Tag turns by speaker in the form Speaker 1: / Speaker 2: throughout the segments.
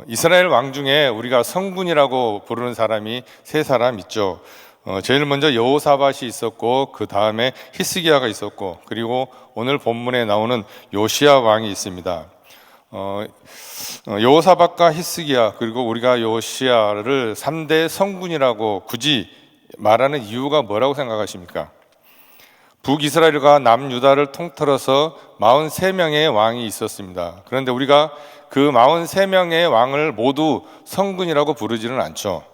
Speaker 1: 이스라엘 왕 중에 우리가 성군이라고 부르는 사람이 세 사람 있죠. 제일 먼저 여호사밧이 있었고, 그 다음에 히스기야가 있었고, 그리고 오늘 본문에 나오는 요시야 왕이 있습니다. 여호사밧과 히스기야, 그리고 우리가 요시야를 3대 성군이라고 굳이 말하는 이유가 뭐라고 생각하십니까? 북이스라엘과 남유다를 통틀어서 43명의 왕이 있었습니다. 그런데 우리가 그 43명의 왕을 모두 성군이라고 부르지는 않죠.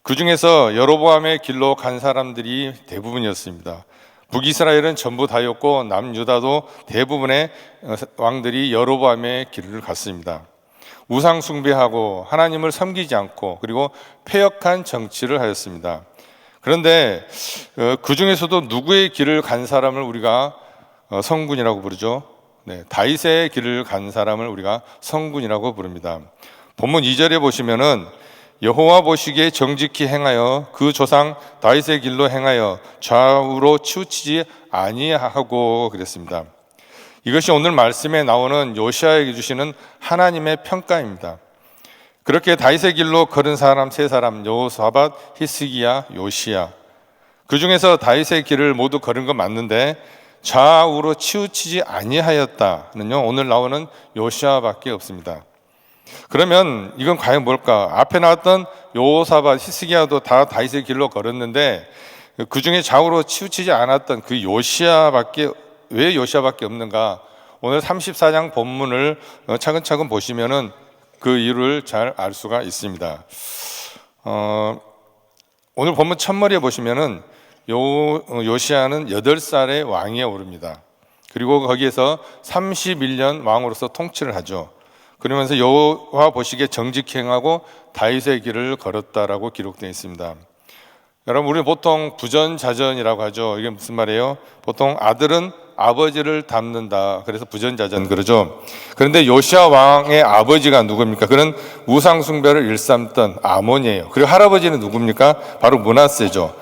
Speaker 1: 그 중에서 여로보암의 길로 간 사람들이 대부분이었습니다. 북이스라엘은 전부 다였고, 남유다도 대부분의 왕들이 여로보암의 길을 갔습니다. 우상 숭배하고 하나님을 섬기지 않고, 그리고 패역한 정치를 하였습니다. 그런데 그 중에서도 누구의 길을 간 사람을 우리가 성군이라고 부르죠? 다윗의 길을 간 사람을 우리가 성군이라고 부릅니다. 본문 2절에 보시면은 여호와 보시기에 정직히 행하여 그 조상 다윗의 길로 행하여 좌우로 치우치지 아니하고 그랬습니다. 이것이 오늘 말씀에 나오는 요시야에게 주시는 하나님의 평가입니다. 그렇게 다윗의 길로 걸은 사람 세 사람, 여호사밧, 히스기야, 요시야. 그 중에서 다윗의 길을 모두 걸은 건 맞는데 좌우로 치우치지 아니하였다는요, 오늘 나오는 요시야밖에 없습니다. 그러면 이건 과연 뭘까? 앞에 나왔던 여호사밧, 히스기야도 다 다윗의 길로 걸었는데 그 중에 좌우로 치우치지 않았던 그 요시야밖에, 왜 요시야밖에 없는가? 오늘 34장 본문을 차근차근 보시면은 그 이유를 잘 알 수가 있습니다. 오늘 본문 첫머리에 보시면은 요시야는 8살의 왕위에 오릅니다. 그리고 거기에서 31년 왕으로서 통치를 하죠. 그러면서 여호와 보시기에 정직히 행하고 다윗의 길을 걸었다라고 기록되어 있습니다. 여러분, 우리는 보통 부전자전이라고 하죠. 이게 무슨 말이에요? 보통 아들은 아버지를 닮는다, 그래서 부전자전 그러죠. 그런데 요시야 왕의 아버지가 누굽니까? 그는 우상 숭배를 일삼던 아몬이에요. 그리고 할아버지는 누굽니까? 바로 므낫세죠.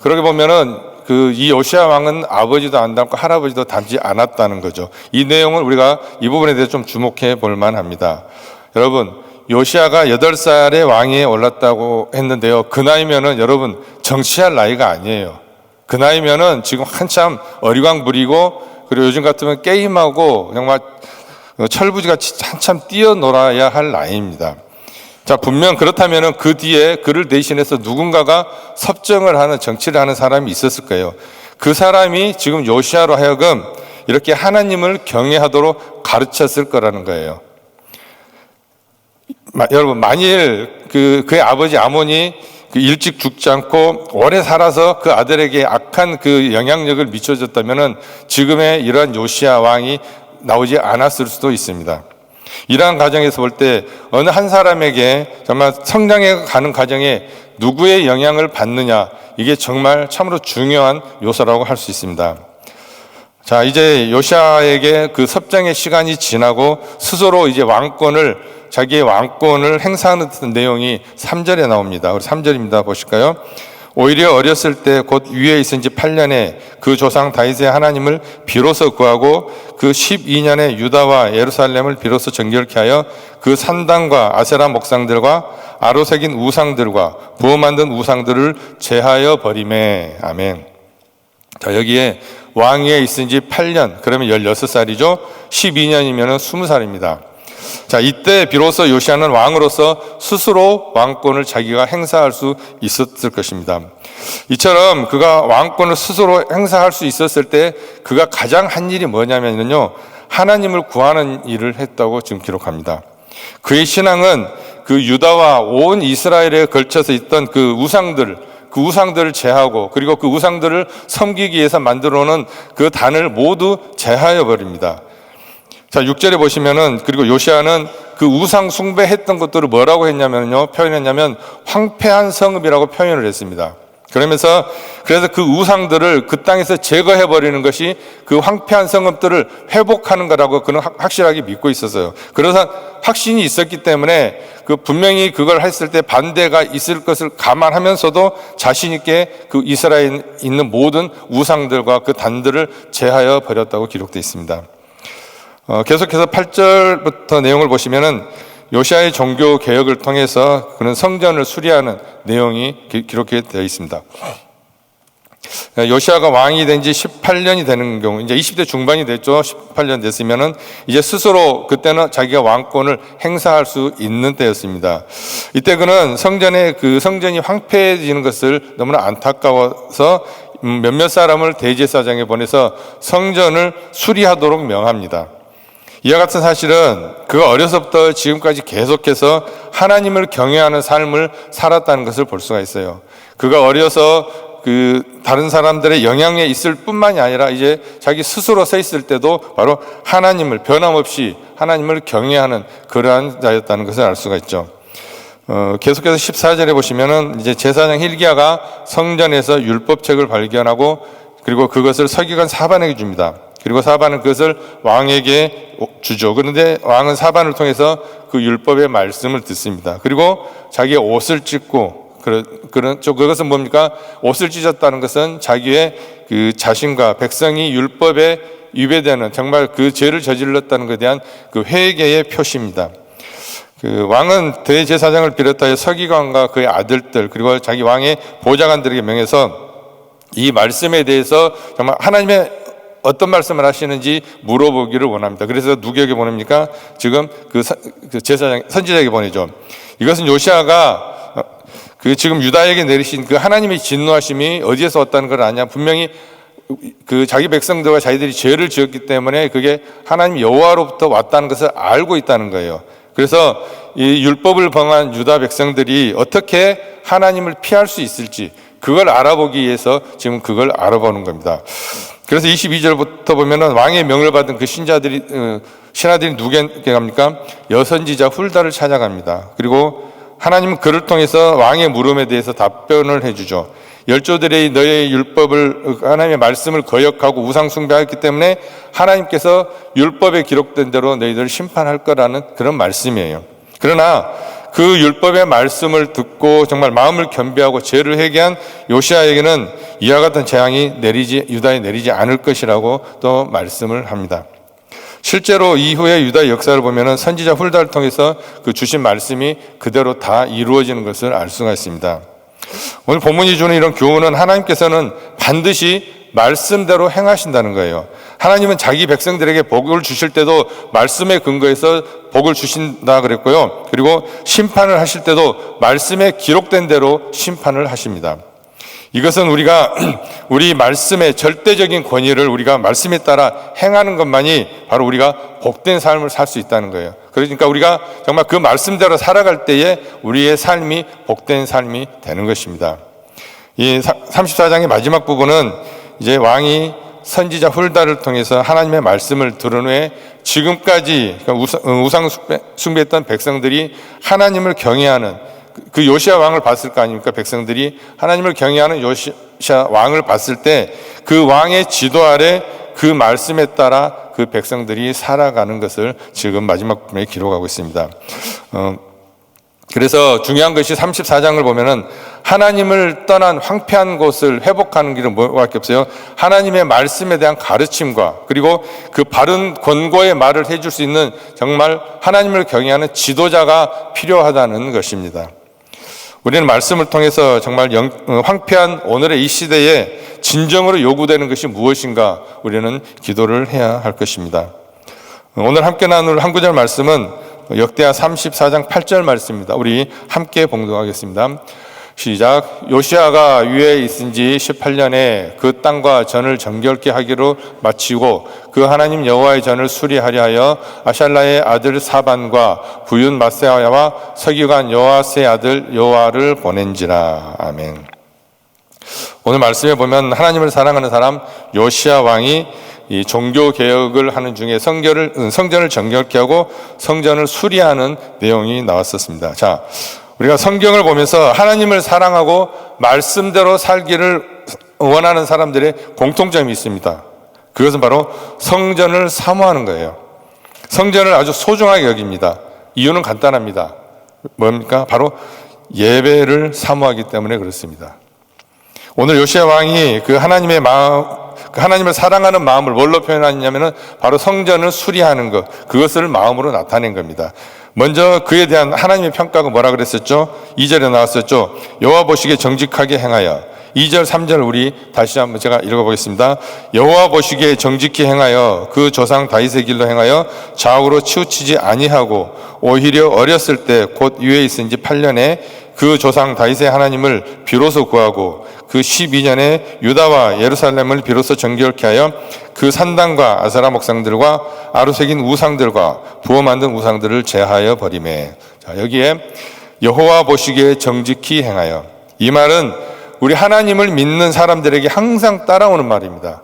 Speaker 1: 그러게 보면은 이 요시야 왕은 아버지도 안 닮고 할아버지도 닮지 않았다는 거죠. 이 내용을 우리가 이 부분에 대해서 좀 주목해 볼 만합니다. 여러분, 요시야가 8살의 왕위에 올랐다고 했는데요, 그 나이면은 여러분 정치할 나이가 아니에요. 그 나이면은 지금 한참 어리광 부리고, 그리고 요즘 같으면 게임하고 정말 철부지같이 한참 뛰어놀아야 할 나이입니다. 자, 분명 그렇다면은 그 뒤에 그를 대신해서 누군가가 섭정을 하는, 정치를 하는 사람이 있었을 거예요. 그 사람이 지금 요시야로 하여금 이렇게 하나님을 경외하도록 가르쳤을 거라는 거예요. 여러분, 만일 그의 아버지 아몬이 일찍 죽지 않고 오래 살아서 그 아들에게 악한 그 영향력을 미쳐줬다면은 지금의 이러한 요시야 왕이 나오지 않았을 수도 있습니다. 이러한 과정에서 볼 때 어느 한 사람에게 정말 성장해 가는 과정에 누구의 영향을 받느냐, 이게 정말 참으로 중요한 요소라고 할 수 있습니다. 자, 이제 요시야에게 그 섭정의 시간이 지나고 스스로 이제 자기의 왕권을 행사하는 내용이 3절에 나옵니다. 우리 3절입니다. 보실까요? 오히려 어렸을 때 곧 위에 있은 지 8년에 그 조상 다윗의 하나님을 비로소 구하고 그 12년에 유다와 예루살렘을 비로소 정결케 하여 그 산당과 아세라 목상들과 아로 새긴 우상들과 부어 만든 우상들을 제하여 버리매. 아멘. 자, 여기에 왕위에 있은 지 8년, 그러면 16살이죠. 12년이면 20살입니다. 자, 이때 비로소 요시야는 왕으로서 스스로 왕권을 자기가 행사할 수 있었을 것입니다. 이처럼 그가 왕권을 스스로 행사할 수 있었을 때 그가 가장 한 일이 뭐냐면요, 하나님을 구하는 일을 했다고 지금 기록합니다. 그의 신앙은 그 유다와 온 이스라엘에 걸쳐서 있던 그 우상들을 제하고, 그리고 그 우상들을 섬기기 위해서 만들어 놓은 그 단을 모두 제하여 버립니다. 자, 6절에 보시면은, 그리고 요시야는 그 우상 숭배했던 것들을 뭐라고 표현했냐면 황폐한 성읍이라고 표현을 했습니다. 그래서 그 우상들을 그 땅에서 제거해 버리는 것이 그 황폐한 성읍들을 회복하는 거라고 그는 확실하게 믿고 있었어요. 그래서 확신이 있었기 때문에 분명히 그걸 했을 때 반대가 있을 것을 감안하면서도 자신 있게 그 이스라엘에 있는 모든 우상들과 그 단들을 제하여 버렸다고 기록되어 있습니다. 계속해서 8절부터 내용을 보시면은 요시아의 종교 개혁을 통해서 그런 성전을 수리하는 내용이 기록되어 있습니다. 요시아가 왕이 된 지 18년이 되는 경우, 이제 20대 중반이 됐죠. 18년 됐으면은 이제 스스로 그때는 자기가 왕권을 행사할 수 있는 때였습니다. 이때 그는 성전이 황폐해지는 것을 너무나 안타까워서 몇몇 사람을 대제사장에 보내서 성전을 수리하도록 명합니다. 이와 같은 사실은 그가 어려서부터 지금까지 계속해서 하나님을 경외하는 삶을 살았다는 것을 볼 수가 있어요. 그가 어려서 다른 사람들의 영향에 있을 뿐만이 아니라 이제 자기 스스로 서 있을 때도 바로 하나님을 변함없이 하나님을 경외하는 그러한 자였다는 것을 알 수가 있죠. 계속해서 14절에 보시면은 이제 제사장 hilki야가 성전에서 율법책을 발견하고 그리고 그것을 서기관 사반에게 줍니다. 그리고 사반은 그것을 왕에게 주죠. 그런데 왕은 사반을 통해서 그 율법의 말씀을 듣습니다. 그리고 자기의 옷을 찢고 그것은 뭡니까? 옷을 찢었다는 것은 자기의 그 자신과 백성이 율법에 위배되는 정말 그 죄를 저질렀다는 것에 대한 그 회개의 표시입니다. 그 왕은 대제사장을 비롯하여 서기관과 그의 아들들 그리고 자기 왕의 보좌관들에게 명해서 이 말씀에 대해서 정말 하나님의 어떤 말씀을 하시는지 물어보기를 원합니다. 그래서 누구에게 보냅니까? 지금 그 제사장, 선지자에게 보내죠. 이것은 요시아가 지금 유다에게 내리신 그 하나님의 진노하심이 어디에서 왔다는 걸 아냐? 분명히 그 자기 백성들과 자기들이 죄를 지었기 때문에 그게 하나님 여호와로부터 왔다는 것을 알고 있다는 거예요. 그래서 이 율법을 범한 유다 백성들이 어떻게 하나님을 피할 수 있을지 그걸 알아보기 위해서 지금 그걸 알아보는 겁니다. 그래서 22절부터 보면은 왕의 명을 받은 그 신하들이 누구에게 갑니까? 여선지자 훌다를 찾아갑니다. 그리고 하나님은 그를 통해서 왕의 물음에 대해서 답변을 해주죠. 열조들이 너의 율법을 하나님의 말씀을 거역하고 우상 숭배했기 때문에 하나님께서 율법에 기록된 대로 너희들을 심판할 거라는 그런 말씀이에요. 그러나 그 율법의 말씀을 듣고 정말 마음을 겸비하고 죄를 회개한 요시아에게는 이와 같은 재앙이 유다에 내리지 않을 것이라고 또 말씀을 합니다. 실제로 이후에 유다의 역사를 보면은 선지자 훌다를 통해서 그 주신 말씀이 그대로 다 이루어지는 것을 알 수가 있습니다. 오늘 본문이 주는 이런 교훈은 하나님께서는 반드시 말씀대로 행하신다는 거예요. 하나님은 자기 백성들에게 복을 주실 때도 말씀에 근거해서 복을 주신다 그랬고요. 그리고 심판을 하실 때도 말씀에 기록된 대로 심판을 하십니다. 이것은 우리가 우리 말씀의 절대적인 권위를 우리가 말씀에 따라 행하는 것만이 바로 우리가 복된 삶을 살 수 있다는 거예요. 그러니까 우리가 정말 그 말씀대로 살아갈 때에 우리의 삶이 복된 삶이 되는 것입니다. 이 34장의 마지막 부분은 이제 왕이 선지자 훌다를 통해서 하나님의 말씀을 들은 후에 지금까지 우상 숭배했던 백성들이 하나님을 경외하는 그 요시아 왕을 봤을 거 아닙니까? 백성들이 하나님을 경외하는 요시아 왕을 봤을 때 그 왕의 지도 아래 그 말씀에 따라 그 백성들이 살아가는 것을 지금 마지막 부분에 기록하고 있습니다. 그래서 중요한 것이 34장을 보면은 하나님을 떠난 황폐한 곳을 회복하는 길은 뭐밖에 없어요. 하나님의 말씀에 대한 가르침과 그리고 그 바른 권고의 말을 해줄 수 있는 정말 하나님을 경외하는 지도자가 필요하다는 것입니다. 우리는 말씀을 통해서 정말 황폐한 오늘의 이 시대에 진정으로 요구되는 것이 무엇인가 우리는 기도를 해야 할 것입니다. 오늘 함께 나눌 한 구절 말씀은 역대하 34장 8절 말씀입니다. 우리 함께 봉독하겠습니다. 시작. 요시아가 위에 있은 지 18년에 그 땅과 전을 정결케 하기로 마치고 그 하나님 여호와의 전을 수리하려 하여 아샬라의 아들 사반과 부윤 마세야와 서기관 요아스의 아들 요아를 보낸지라. 아멘. 오늘 말씀에 보면 하나님을 사랑하는 사람 요시아 왕이 이 종교 개혁을 하는 중에 성전을 정결케 하고 성전을 수리하는 내용이 나왔었습니다. 자, 우리가 성경을 보면서 하나님을 사랑하고 말씀대로 살기를 원하는 사람들의 공통점이 있습니다. 그것은 바로 성전을 사모하는 거예요. 성전을 아주 소중하게 여깁니다. 이유는 간단합니다. 뭡니까? 바로 예배를 사모하기 때문에 그렇습니다. 오늘 요시아 왕이 그 하나님의 마음, 하나님을 사랑하는 마음을 뭘로 표현하냐면은 바로 성전을 수리하는 것, 그것을 마음으로 나타낸 겁니다. 먼저 그에 대한 하나님의 평가가 뭐라 그랬었죠? 2절에 나왔었죠. 여호와 보시기에 정직하게 행하여. 2절, 3절 우리 다시 한번 제가 읽어보겠습니다. 여호와 보시기에 정직히 행하여 그 조상 다윗의 길로 행하여 좌우로 치우치지 아니하고 오히려 어렸을 때 곧 유에 있은 지 8년에 그 조상 다윗의 하나님을 비로소 구하고 그 12년에 유다와 예루살렘을 비로소 정결케 하여 그 산당과 아세라 목상들과 아루새긴 우상들과 부어 만든 우상들을 제하여 버리매. 자, 여기에 여호와 보시기에 정직히 행하여, 이 말은 우리 하나님을 믿는 사람들에게 항상 따라오는 말입니다.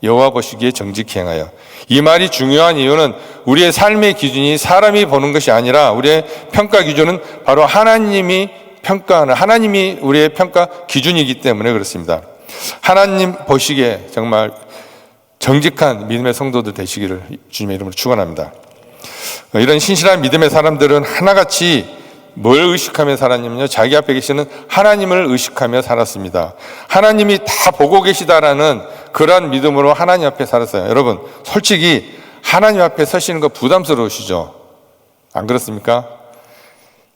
Speaker 1: 여호와 보시기에 정직히 행하여. 이 말이 중요한 이유는 우리의 삶의 기준이 사람이 보는 것이 아니라 우리의 평가 기준은 바로 하나님이 평가하는, 하나님이 우리의 평가 기준이기 때문에 그렇습니다. 하나님 보시기에 정말 정직한 믿음의 성도들 되시기를 주님의 이름으로 축원합니다. 이런 신실한 믿음의 사람들은 하나같이 뭘 의식하며 살았냐면요, 자기 앞에 계시는 하나님을 의식하며 살았습니다. 하나님이 다 보고 계시다라는 그러한 믿음으로 하나님 앞에 살았어요. 여러분, 솔직히 하나님 앞에 서시는 거 부담스러우시죠? 안 그렇습니까?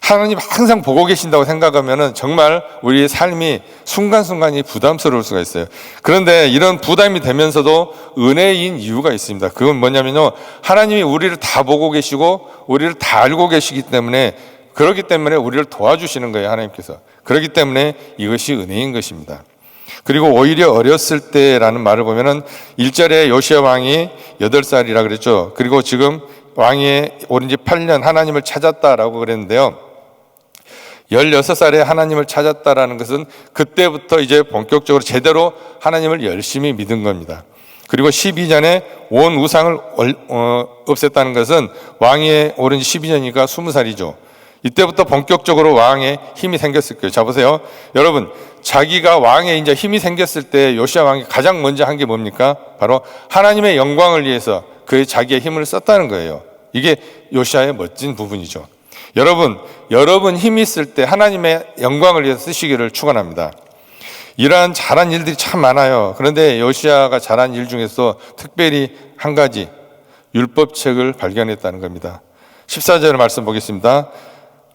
Speaker 1: 하나님 항상 보고 계신다고 생각하면 정말 우리의 삶이 순간순간이 부담스러울 수가 있어요. 그런데 이런 부담이 되면서도 은혜인 이유가 있습니다. 그건 뭐냐면요, 하나님이 우리를 다 보고 계시고 우리를 다 알고 계시기 때문에, 그렇기 때문에 우리를 도와주시는 거예요, 하나님께서. 그렇기 때문에 이것이 은혜인 것입니다. 그리고 오히려 어렸을 때라는 말을 보면은 1절에 요시야 왕이 8살이라 그랬죠. 그리고 지금 왕이 오른 지 8년 하나님을 찾았다라고 그랬는데요, 16살에 하나님을 찾았다라는 것은 그때부터 이제 본격적으로 제대로 하나님을 열심히 믿은 겁니다. 그리고 12년에 온 우상을 없앴다는 것은 왕이 오른 지 12년이니까 20살이죠. 이때부터 본격적으로 왕의 힘이 생겼을 거예요. 자, 보세요. 여러분, 자기가 왕의 이제 힘이 생겼을 때 요시야 왕이 가장 먼저 한 게 뭡니까? 바로 하나님의 영광을 위해서 그의 자기의 힘을 썼다는 거예요. 이게 요시야의 멋진 부분이죠. 여러분 힘이 있을 때 하나님의 영광을 위해서 쓰시기를 축원합니다. 이러한 잘한 일들이 참 많아요. 그런데 요시야가 잘한 일 중에서 특별히 한 가지, 율법책을 발견했다는 겁니다. 14절 말씀 보겠습니다.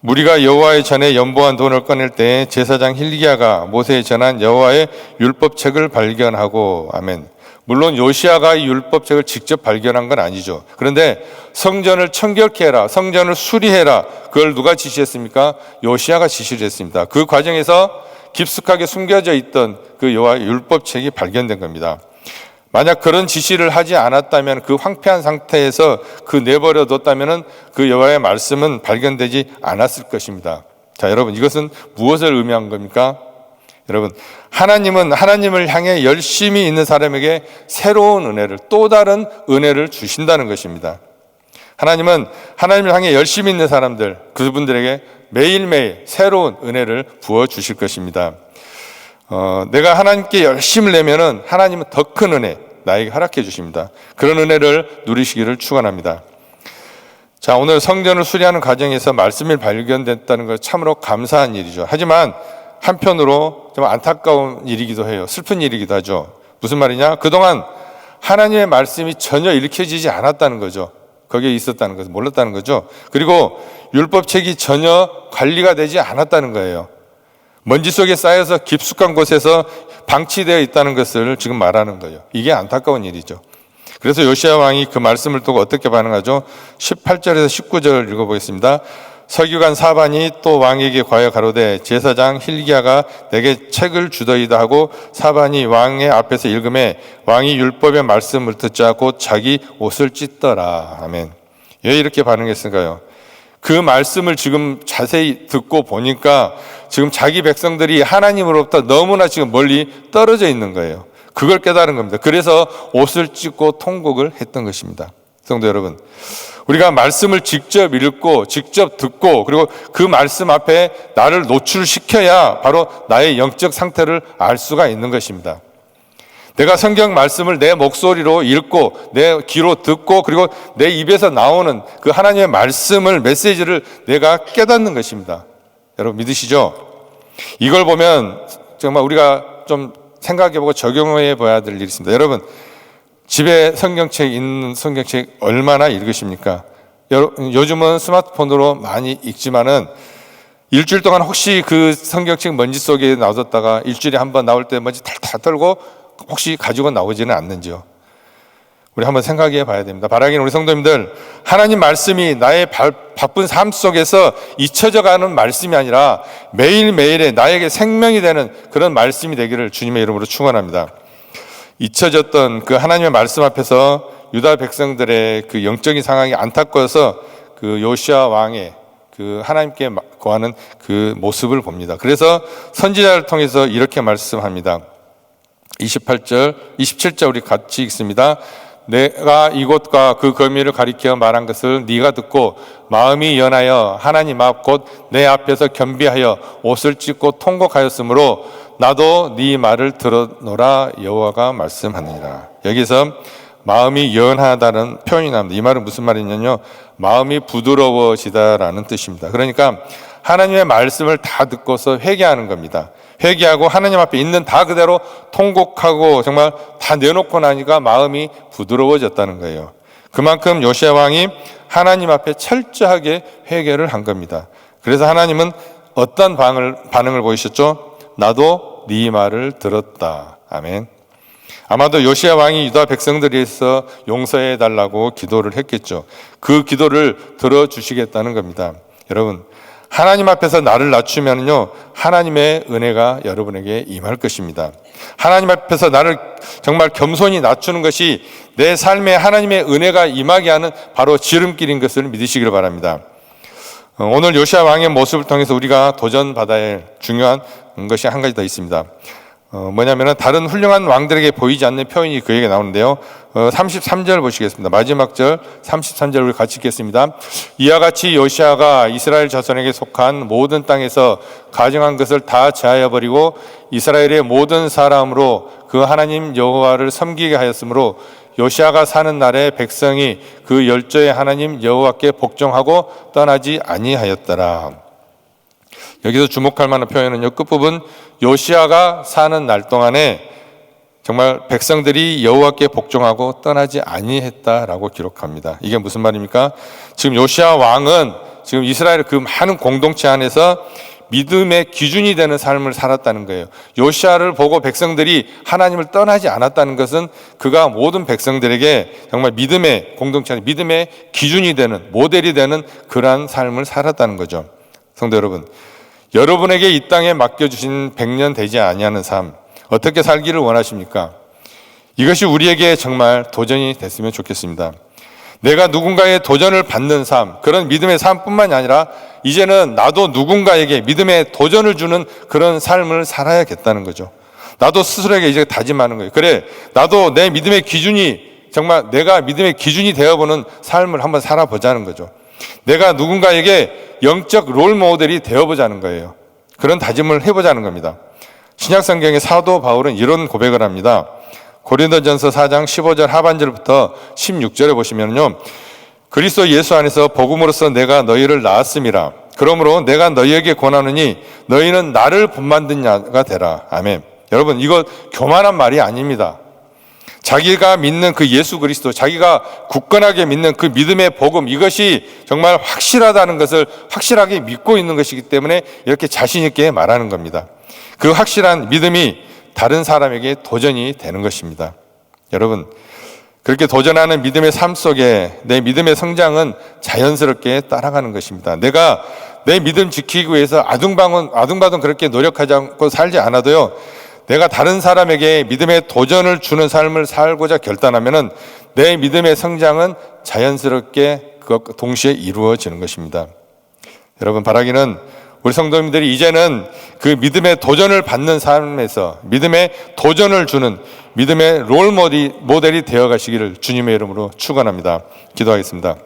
Speaker 1: 무리가 여호와의 전에 연보한 돈을 꺼낼 때 제사장 hil기야가 모세에 전한 여호와의 율법책을 발견하고. 아멘. 물론 요시야가 이 율법책을 직접 발견한 건 아니죠. 그런데 성전을 청결케 해라, 성전을 수리해라, 그걸 누가 지시했습니까? 요시야가 지시를 했습니다. 그 과정에서 깊숙하게 숨겨져 있던 그 여호와의 율법책이 발견된 겁니다. 만약 그런 지시를 하지 않았다면, 그 황폐한 상태에서 그 내버려 뒀다면 그 여호와의 말씀은 발견되지 않았을 것입니다. 자, 여러분, 이것은 무엇을 의미한 겁니까? 여러분, 하나님은 하나님을 향해 열심히 있는 사람에게 새로운 은혜를, 또 다른 은혜를 주신다는 것입니다. 하나님은 하나님을 향해 열심히 있는 사람들, 그분들에게 매일매일 새로운 은혜를 부어주실 것입니다. 내가 하나님께 열심을 내면은 하나님은 더 큰 은혜 나에게 허락해 주십니다. 그런 은혜를 누리시기를 축원합니다. 자, 오늘 성전을 수리하는 과정에서 말씀이 발견됐다는 것 참으로 감사한 일이죠. 하지만 한편으로 좀 안타까운 일이기도 해요. 슬픈 일이기도 하죠. 무슨 말이냐? 그동안 하나님의 말씀이 전혀 읽혀지지 않았다는 거죠. 거기에 있었다는 것을 몰랐다는 거죠. 그리고 율법책이 전혀 관리가 되지 않았다는 거예요. 먼지 속에 쌓여서 깊숙한 곳에서 방치되어 있다는 것을 지금 말하는 거예요. 이게 안타까운 일이죠. 그래서 요시야 왕이 그 말씀을 두고 어떻게 반응하죠? 18절에서 19절 읽어보겠습니다. 서기관 사반이 또 왕에게 과여 가로되 제사장 hil기야가 내게 책을 주더이다 하고 사반이 왕의 앞에서 읽음에 왕이 율법의 말씀을 듣자 곧 자기 옷을 찢더라. 아멘. 왜 이렇게 반응했을까요? 그 말씀을 지금 자세히 듣고 보니까 지금 자기 백성들이 하나님으로부터 너무나 지금 멀리 떨어져 있는 거예요. 그걸 깨달은 겁니다. 그래서 옷을 찢고 통곡을 했던 것입니다. 성도 여러분, 우리가 말씀을 직접 읽고 직접 듣고 그리고 그 말씀 앞에 나를 노출시켜야 바로 나의 영적 상태를 알 수가 있는 것입니다. 내가 성경 말씀을 내 목소리로 읽고 내 귀로 듣고 그리고 내 입에서 나오는 그 하나님의 말씀을, 메시지를 내가 깨닫는 것입니다. 여러분 믿으시죠? 이걸 보면 정말 우리가 좀 생각해보고 적용해 봐야 될 일이 있습니다. 여러분, 집에 성경책 있는 성경책 얼마나 읽으십니까? 요즘은 스마트폰으로 많이 읽지만은 일주일 동안 혹시 그 성경책 먼지 속에 놔뒀다가 일주일에 한 번 나올 때 먼지 탈탈 털고 혹시 가지고 나오지는 않는지요? 우리 한번 생각해 봐야 됩니다. 바라기는 우리 성도님들, 하나님 말씀이 나의 바쁜 삶 속에서 잊혀져 가는 말씀이 아니라 매일매일의 나에게 생명이 되는 그런 말씀이 되기를 주님의 이름으로 축원합니다. 잊혀졌던 그 하나님의 말씀 앞에서 유다 백성들의 그 영적인 상황이 안타까워서 그 요시아 왕의 그 하나님께 구하는 그 모습을 봅니다. 그래서 선지자를 통해서 이렇게 말씀합니다. 28절, 27절 우리 같이 읽습니다. 내가 이곳과 그 거미를 가리켜 말한 것을 네가 듣고 마음이 연하여 하나님 앞 곧 내 앞에서 겸비하여 옷을 찢고 통곡하였으므로 나도 네 말을 들었노라 여호와가 말씀하느니라. 여기서 마음이 연하다는 표현이 나옵니다. 이 말은 무슨 말이냐면요, 마음이 부드러워지다라는 뜻입니다. 그러니까 하나님의 말씀을 다 듣고서 회개하는 겁니다. 회개하고 하나님 앞에 있는 다 그대로 통곡하고 정말 다 내놓고 나니까 마음이 부드러워졌다는 거예요. 그만큼 요시아 왕이 하나님 앞에 철저하게 회개를 한 겁니다. 그래서 하나님은 어떤 반응을 보이셨죠? 나도 네 말을 들었다. 아멘. 아마도 요시아 왕이 유다 백성들에서 용서해 달라고 기도를 했겠죠. 그 기도를 들어주시겠다는 겁니다. 여러분, 하나님 앞에서 나를 낮추면요, 하나님의 은혜가 여러분에게 임할 것입니다. 하나님 앞에서 나를 정말 겸손히 낮추는 것이 내 삶에 하나님의 은혜가 임하게 하는 바로 지름길인 것을 믿으시길 바랍니다. 오늘 요시아 왕의 모습을 통해서 우리가 도전받아야 할 중요한 것이 한 가지 더 있습니다. 뭐냐면은 다른 훌륭한 왕들에게 보이지 않는 표현이 그에게 나오는데요. 33절 보시겠습니다. 마지막 절 33절 우리 같이 읽겠습니다. 이와 같이 요시아가 이스라엘 자손에게 속한 모든 땅에서 가증한 것을 다 제하여 버리고 이스라엘의 모든 사람으로 그 하나님 여호와를 섬기게 하였으므로 요시아가 사는 날에 백성이 그 열조의 하나님 여호와께 복종하고 떠나지 아니하였더라. 여기서 주목할 만한 표현은요, 끝부분 요시아가 사는 날 동안에 정말 백성들이 여호와께 복종하고 떠나지 아니했다라고 기록합니다. 이게 무슨 말입니까? 지금 요시아 왕은 지금 이스라엘 그 많은 공동체 안에서 믿음의 기준이 되는 삶을 살았다는 거예요. 요시아를 보고 백성들이 하나님을 떠나지 않았다는 것은 그가 모든 백성들에게 정말 믿음의 공동체 안에 믿음의 기준이 되는 모델이 되는 그러한 삶을 살았다는 거죠. 성도 여러분, 여러분에게 이 땅에 맡겨주신 100년 되지 아니하는 삶 어떻게 살기를 원하십니까? 이것이 우리에게 정말 도전이 됐으면 좋겠습니다. 내가 누군가의 도전을 받는 삶, 그런 믿음의 삶뿐만이 아니라 이제는 나도 누군가에게 믿음의 도전을 주는 그런 삶을 살아야겠다는 거죠. 나도 스스로에게 이제 다짐하는 거예요. 그래, 나도 내 믿음의 기준이 정말 내가 믿음의 기준이 되어보는 삶을 한번 살아보자는 거죠. 내가 누군가에게 영적 롤 모델이 되어보자는 거예요. 그런 다짐을 해보자는 겁니다. 신약성경의 사도 바울은 이런 고백을 합니다. 고린도전서 4장 15절 하반절부터 16절에 보시면요, 그리스도 예수 안에서 복음으로써 내가 너희를 낳았음이라. 그러므로 내가 너희에게 권하노니 너희는 나를 본만든 자가 되라. 아멘. 여러분, 이거 교만한 말이 아닙니다. 자기가 믿는 그 예수 그리스도, 자기가 굳건하게 믿는 그 믿음의 복음, 이것이 정말 확실하다는 것을 확실하게 믿고 있는 것이기 때문에 이렇게 자신 있게 말하는 겁니다. 그 확실한 믿음이 다른 사람에게 도전이 되는 것입니다. 여러분, 그렇게 도전하는 믿음의 삶 속에 내 믿음의 성장은 자연스럽게 따라가는 것입니다. 내가 내 믿음 지키기 위해서 아둥바둥 그렇게 노력하지 않고 살지 않아도요, 내가 다른 사람에게 믿음의 도전을 주는 삶을 살고자 결단하면은 내 믿음의 성장은 자연스럽게 그것과 동시에 이루어지는 것입니다. 여러분, 바라기는 우리 성도님들이 이제는 그 믿음의 도전을 받는 삶에서 믿음의 도전을 주는 믿음의 롤 모델이 되어 가시기를 주님의 이름으로 축원합니다. 기도하겠습니다.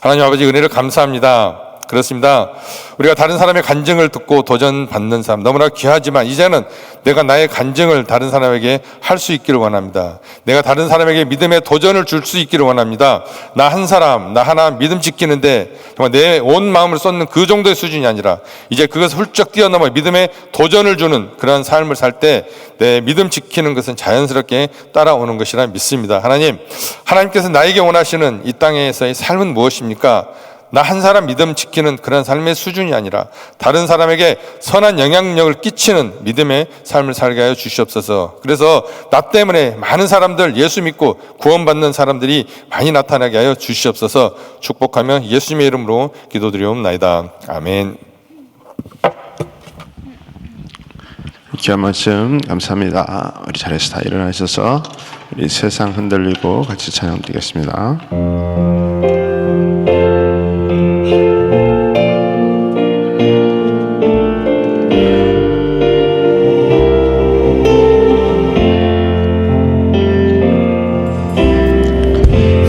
Speaker 1: 하나님 아버지, 은혜를 감사합니다. 그렇습니다. 우리가 다른 사람의 간증을 듣고 도전받는 삶 너무나 귀하지만 이제는 내가 나의 간증을 다른 사람에게 할 수 있기를 원합니다. 내가 다른 사람에게 믿음의 도전을 줄 수 있기를 원합니다. 나 한 사람, 나 하나 믿음 지키는데 정말 내 온 마음을 쏟는 그 정도의 수준이 아니라 이제 그것을 훌쩍 뛰어넘어 믿음의 도전을 주는 그런 삶을 살 때 내 믿음 지키는 것은 자연스럽게 따라오는 것이라 믿습니다. 하나님께서 나에게 원하시는 이 땅에서의 삶은 무엇입니까? 나 한 사람 믿음 지키는 그런 삶의 수준이 아니라 다른 사람에게 선한 영향력을 끼치는 믿음의 삶을 살게 하여 주시옵소서. 그래서 나 때문에 많은 사람들 예수 믿고 구원받는 사람들이 많이 나타나게 하여 주시옵소서. 축복하며 예수님의 이름으로 기도드리옵나이다. 아멘.
Speaker 2: 귀한 말씀 감사합니다. 우리 자리에서 다 일어나셔서 우리 세상 흔들리고 같이 찬양 드리겠습니다.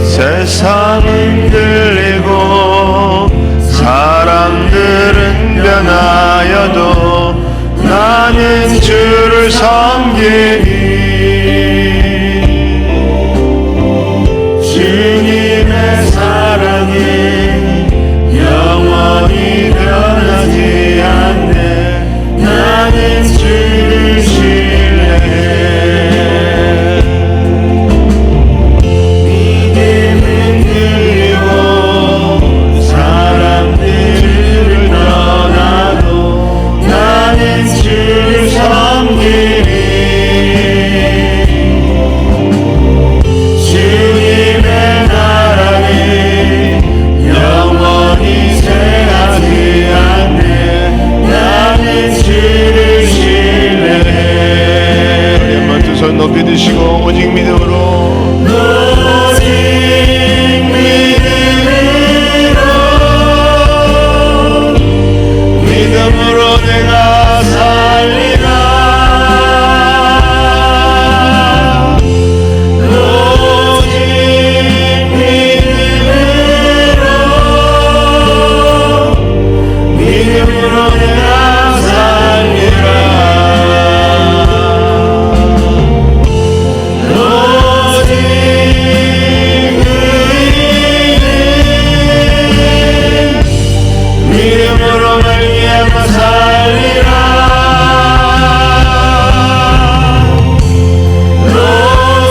Speaker 2: 세상 흔들리고 사람들은 변하여도 나는 주를 섬기니 주님의 사랑이 영원히 변하지 않네. 나는 주를 신뢰해. 믿음은 들리고 사람들을 떠나도 나는 주를 섬기니 주님의 나라는 영원히 새하지 않네. 나는 주를 신뢰해. 우리 한번 두 손 높이 드시고 오직 믿음으로 오직 믿음으로 내가 살리라. 오직 믿음으로 내가 살리라. 오직 믿음으로 말미암아 살리라.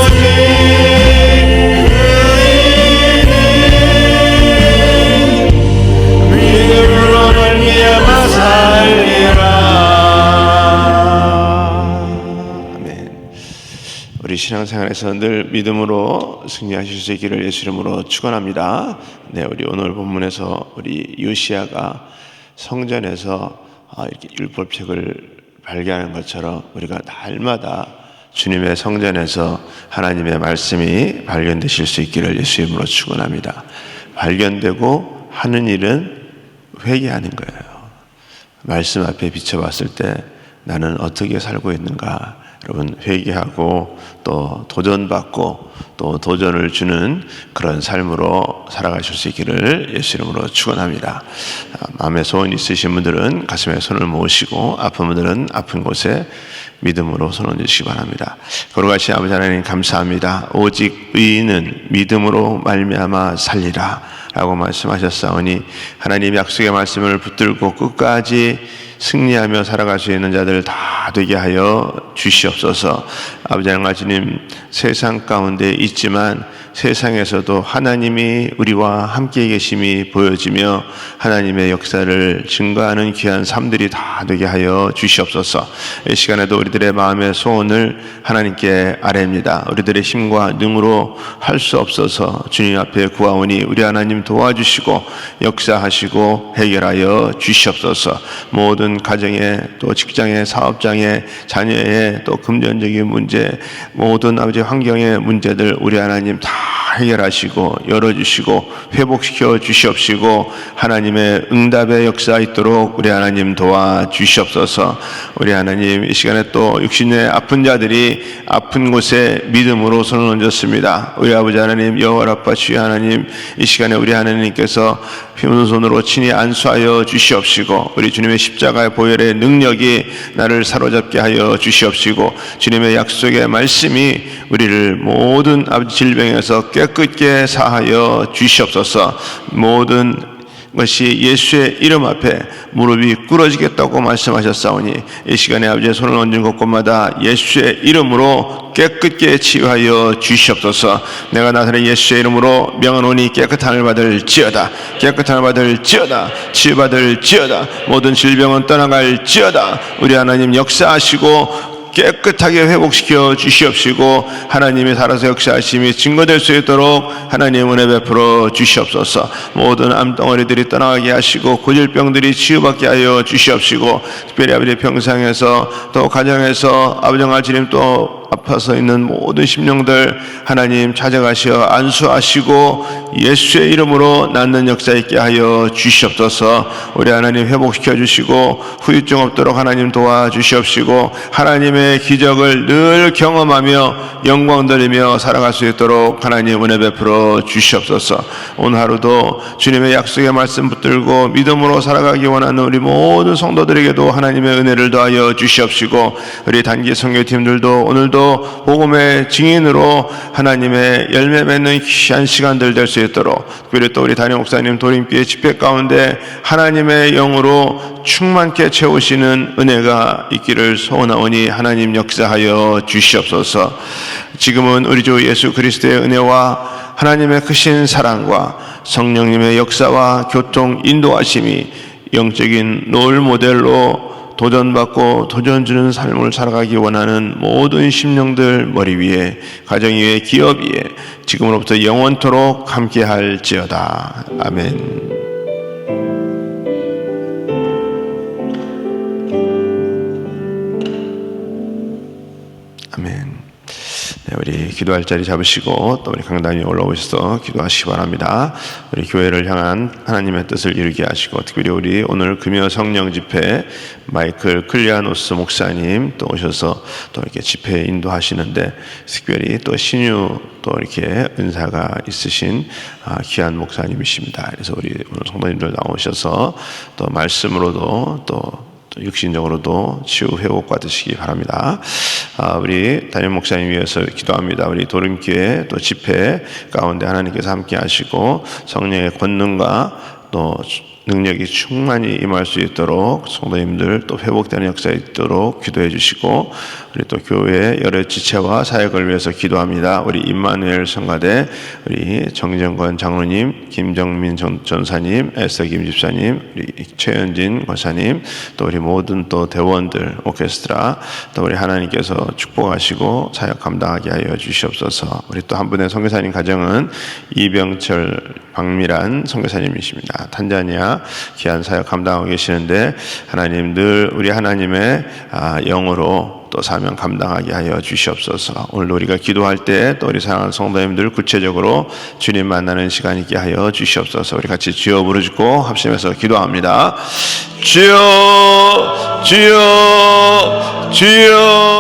Speaker 2: 오직 믿음으로 말미암아 살리라. 아멘. 우리 신앙생활에서 늘 믿음으로 승리하실 수 있기를 예수 이름으로 축원합니다. 네, 우리 오늘 본문에서 우리 요시야가 성전에서 이렇게 율법책을 발견하는 것처럼 우리가 날마다 주님의 성전에서 하나님의 말씀이 발견되실 수 있기를 예수 이름으로 축원합니다. 발견되고 하는 일은 회개하는 거예요. 말씀 앞에 비춰봤을 때 나는 어떻게 살고 있는가? 여러분 회개하고 또 도전받고 또 도전을 주는 그런 삶으로 살아가실 수 있기를 예수 이름으로 축원합니다. 마음에 소원 있으신 분들은 가슴에 손을 모으시고 아픈 분들은 아픈 곳에 믿음으로 손 얹으시기 바랍니다. 거룩하신 아버지 하나님 감사합니다. 오직 의인은 믿음으로 말미암아 살리라 라고 말씀하셨사오니 하나님 약속의 말씀을 붙들고 끝까지 승리하며 살아갈 수 있는 자들 다 되게 하여 주시옵소서. 아버지 하나님 세상 가운데 있지만 세상에서도 하나님이 우리와 함께 계심이 보여지며 하나님의 역사를 증거하는 귀한 삶들이 다 되게 하여 주시옵소서. 이 시간에도 우리들의 마음의 소원을 하나님께 아뢰입니다. 우리들의 힘과 능으로 할 수 없어서 주님 앞에 구하오니 우리 하나님 도와주시고 역사하시고 해결하여 주시옵소서. 모든 가정의 또 직장의 사업장의 자녀의 또 금전적인 문제 모든 아버지 환경의 문제들 우리 하나님 다 해결하시고 열어주시고 회복시켜 주시옵시고 하나님의 응답의 역사 있도록 우리 하나님 도와주시옵소서. 우리 하나님 이 시간에 또 육신의 아픈 자들이 아픈 곳에 믿음으로 손을 얹었습니다. 우리 아버지 하나님 여호와 라파 주의 하나님 이 시간에 우리 하나님께서 힘든 손으로 친히 안수하여 주시옵시고 우리 주님의 십자가의 보혈의 능력이 나를 사로잡게 하여 주시옵시고 주님의 약속의 말씀이 우리를 모든 아버지 질병에서 깨끗게 사하여 주시옵소서. 모든 것이 예수의 이름 앞에 무릎이 꿇어지겠다고 말씀하셨사오니 이 시간에 아버지의 손을 얹은 곳곳마다 예수의 이름으로 깨끗게 치유하여 주시옵소서. 내가 나사렛 예수의 이름으로 명하노니 깨끗함을 받을지어다. 깨끗함을 받을지어다. 치유받을지어다. 모든 질병은 떠나갈지어다. 우리 하나님 역사하시고 깨끗하게 회복시켜 주시옵시고 하나님이 살아서 역사하심이 증거될 수 있도록 하나님 은혜 베풀어 주시옵소서. 모든 암덩어리들이 떠나가게 하시고 고질병들이 치유받게 하여 주시옵시고 특별히 아버지 평상에서 또 가정에서 아버지와 주님 또 아파서 있는 모든 심령들 하나님 찾아가시어 안수하시고 예수의 이름으로 낫는 역사 있게 하여 주시옵소서. 우리 하나님 회복시켜 주시고 후유증 없도록 하나님 도와주시옵시고 하나님의 기적을 늘 경험하며 영광 돌리며 살아갈 수 있도록 하나님 은혜 베풀어 주시옵소서. 오늘 하루도 주님의 약속의 말씀 붙들고 믿음으로 살아가기 원하는 우리 모든 성도들에게도 하나님의 은혜를 더하여 주시옵시고 우리 단기 선교팀들도 오늘도 복음의 증인으로 하나님의 열매 맺는 귀한 시간들 될 수 있도록 특별히 또 우리 담임 목사님 도림교회 집회 가운데 하나님의 영으로 충만케 채우시는 은혜가 있기를 소원하오니 하나님 역사하여 주시옵소서. 지금은 우리 주 예수 그리스도의 은혜와 하나님의 크신 사랑과 성령님의 역사와 교통 인도하심이 영적인 롤 모델로 도전받고 도전 주는 삶을 살아가기 원하는 모든 심령들 머리 위에 가정 위에 기업 위에 지금으로부터 영원토록 함께 할지어다. 아멘. 아멘. 네, 우리 기도할 자리 잡으시고 또 우리 강단이 올라오셔서 기도하시기 바랍니다. 우리 교회를 향한 하나님의 뜻을 이루게 하시고 특별히 우리 오늘 금요 성령 집회 마이클 클리아노스 목사님 또 오셔서 또 이렇게 집회 인도하시는데 특별히 또 신유 또 이렇게 은사가 있으신 귀한 목사님이십니다. 그래서 우리 오늘 성도님들 나오셔서 또 말씀으로도 또 육신적으로도 치유 회복 받으시기 바랍니다. 우리 담임 목사님 위해서 기도합니다. 우리 도림교회 또 집회 가운데 하나님께서 함께 하시고 성령의 권능과 또 능력이 충만히 임할 수 있도록 성도님들 또 회복되는 역사 있도록 기도해 주시고 우리 또 교회 여러 지체와 사역을 위해서 기도합니다. 우리 임마누엘 성가대 우리 정정권 장로님, 김정민 전사님, 에스더 김 집사님, 우리 최현진 권사님, 또 우리 모든 또 대원들 오케스트라 또 우리 하나님께서 축복하시고 사역 감당하게 하여 주시옵소서. 우리 또 한 분의 선교사님 가정은 이병철 박미란 선교사님이십니다. 탄자니아 귀한 사역 감당하고 계시는데 하나님 늘 우리 하나님의 영으로 또 사명 감당하게 하여 주시옵소서. 오늘 우리가 기도할 때 또 우리 사랑하는 성도님들 구체적으로 주님 만나는 시간 있게 하여 주시옵소서. 우리 같이 주여 부르짖고 합심해서 기도합니다. 주여 주여 주여